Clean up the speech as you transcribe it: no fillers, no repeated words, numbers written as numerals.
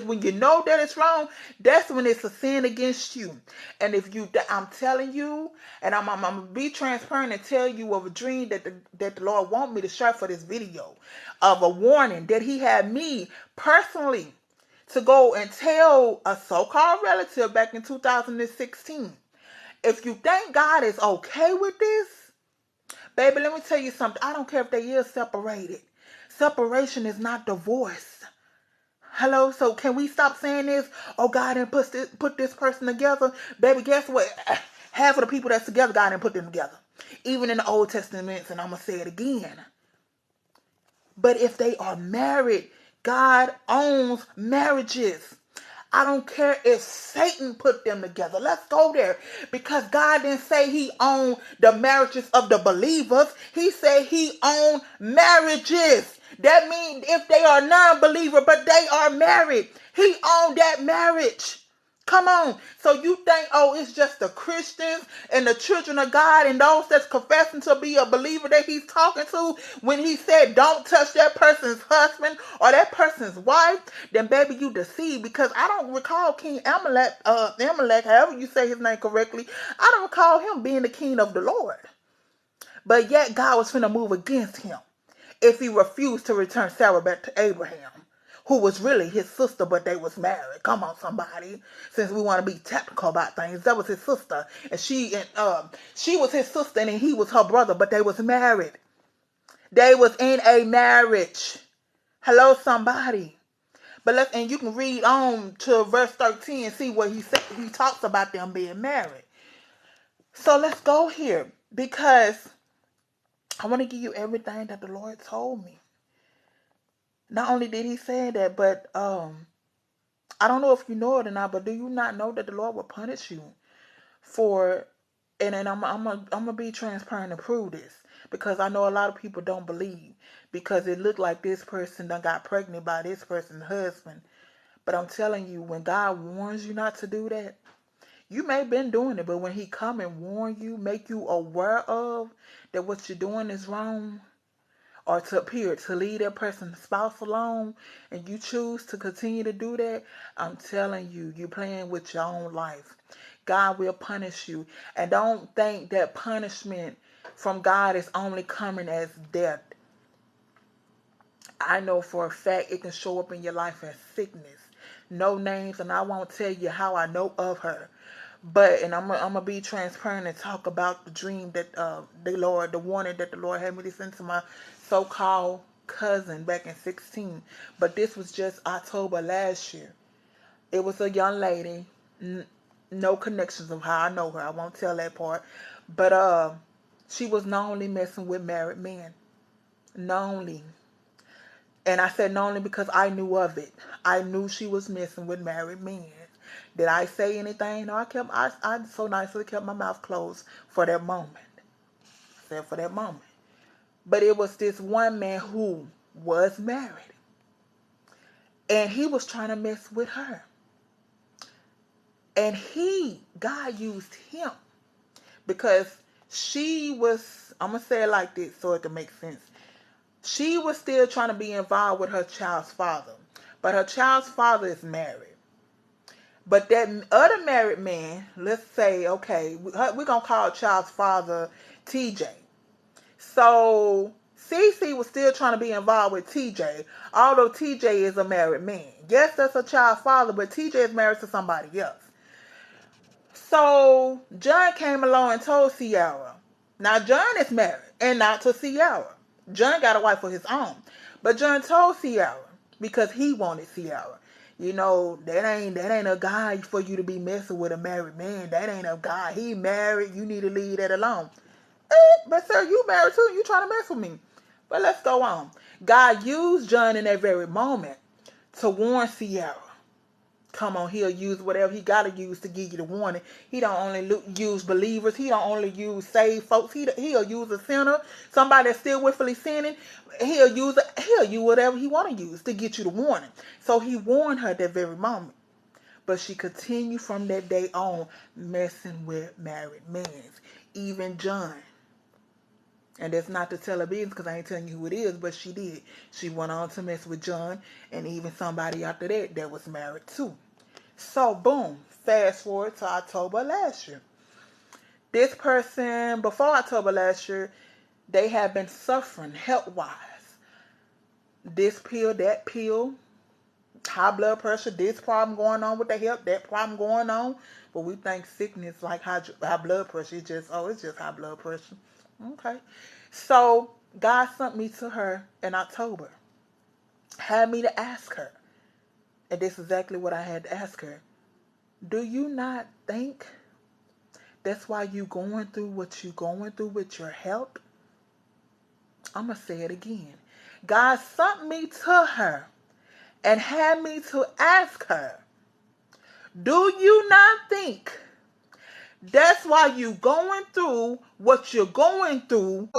when you know that it's wrong, that's when it's a sin against you. And if you, I'm telling you, and I'm gonna be transparent and tell you of a dream that the Lord want me to share for this video, of a warning that He had me personally to go and tell a so-called relative back in 2016. If you think God is okay with this, baby, let me tell you something. I don't care if they is separated. Separation is not divorce. Hello? So can we stop saying this? Oh, God didn't put this person together. Baby, guess what? Half of the people that's together, God didn't put them together. Even in the Old Testament, and I'm going to say it again. But if they are married, God owns marriages. I don't care if Satan put them together. Let's go there. Because God didn't say He owned the marriages of the believers. He said He owned marriages. That means if they are non-believer, but they are married, He owned that marriage. Come on. So you think, oh, it's just the Christians and the children of God and those that's confessing to be a believer that He's talking to when He said don't touch that person's husband or that person's wife, then baby, you deceived. Because I don't recall King Amalek, however you say his name correctly, I don't recall him being the king of the Lord. But yet God was finna move against him if he refused to return Sarah back to Abraham, who was really his sister, but they was married. Come on, somebody. Since we want to be technical about things, that was his sister, and she was his sister, and he was her brother, but they was married. They was in a marriage. Hello, somebody. And you can read on to verse 13 and see what he said. He talks about them being married. So let's go here, because I want to give you everything that the Lord told me. Not only did He say that, but I don't know if you know it or not, but do you not know that the Lord will punish you for? And I'm gonna be transparent and prove this, because I know a lot of people don't believe, because it looked like this person done got pregnant by this person's husband. But I'm telling you, when God warns you not to do that, you may have been doing it, but when He come and warn you, make you aware of that what you're doing is wrong, or to leave that person's spouse alone, and you choose to continue to do that, I'm telling you, you're playing with your own life. God will punish you. And don't think that punishment from God is only coming as death. I know for a fact it can show up in your life as sickness. No names, and I won't tell you how I know of her. But, and I'm gonna be transparent and talk about the dream that the warning that the Lord had me to send to my so-called cousin back in 16. But this was just October last year. It was a young lady, no connections of how I know her. I won't tell that part. But she was not only messing with married men, not only. And I said not only because I knew of it. I knew she was messing with married men. Did I say anything? No, I so nicely kept my mouth closed for that moment. I said for that moment. But it was this one man who was married. And he was trying to mess with her. And God used him. Because she was, I'm going to say it like this so it can make sense. She was still trying to be involved with her child's father. But her child's father is married. But that other married man, let's say, okay, we're going to call child's father TJ. So Cece was still trying to be involved with TJ, although TJ is a married man. Yes, that's a child's father, but TJ is married to somebody else. So John came along and told Ciara. Now John is married and not to Ciara. John got a wife of his own. But John told Ciara because he wanted Ciara. You know, that ain't a guy for you to be messing with a married man. That ain't a guy. He married. You need to leave that alone. But sir, you married too. You trying to mess with me. But let's go on. God used John in that very moment to warn Ciara. Come on, He'll use whatever He got to use to give you the warning. He don't only use believers. He don't only use saved folks. He'll use a sinner, somebody that's still willfully sinning. He'll use whatever He want to use to get you the warning. So He warned her that very moment. But she continued from that day on messing with married men. Even John. And that's not to tell her business because I ain't telling you who it is, but she did. She went on to mess with John and even somebody after that was married too. So, boom, fast forward to October last year. This person, before October last year, they have been suffering health wise. This pill, that pill, high blood pressure, this problem going on with the health, that problem going on. But we think sickness like high blood pressure. It's just high blood pressure. Okay. So God sent me to her in October. Had me to ask her. And this is exactly what I had to ask her. Do you not think that's why you going through what you going through with your health? I'm going to say it again. God sent me to her and had me to ask her, do you not think that's why you going through what you're going through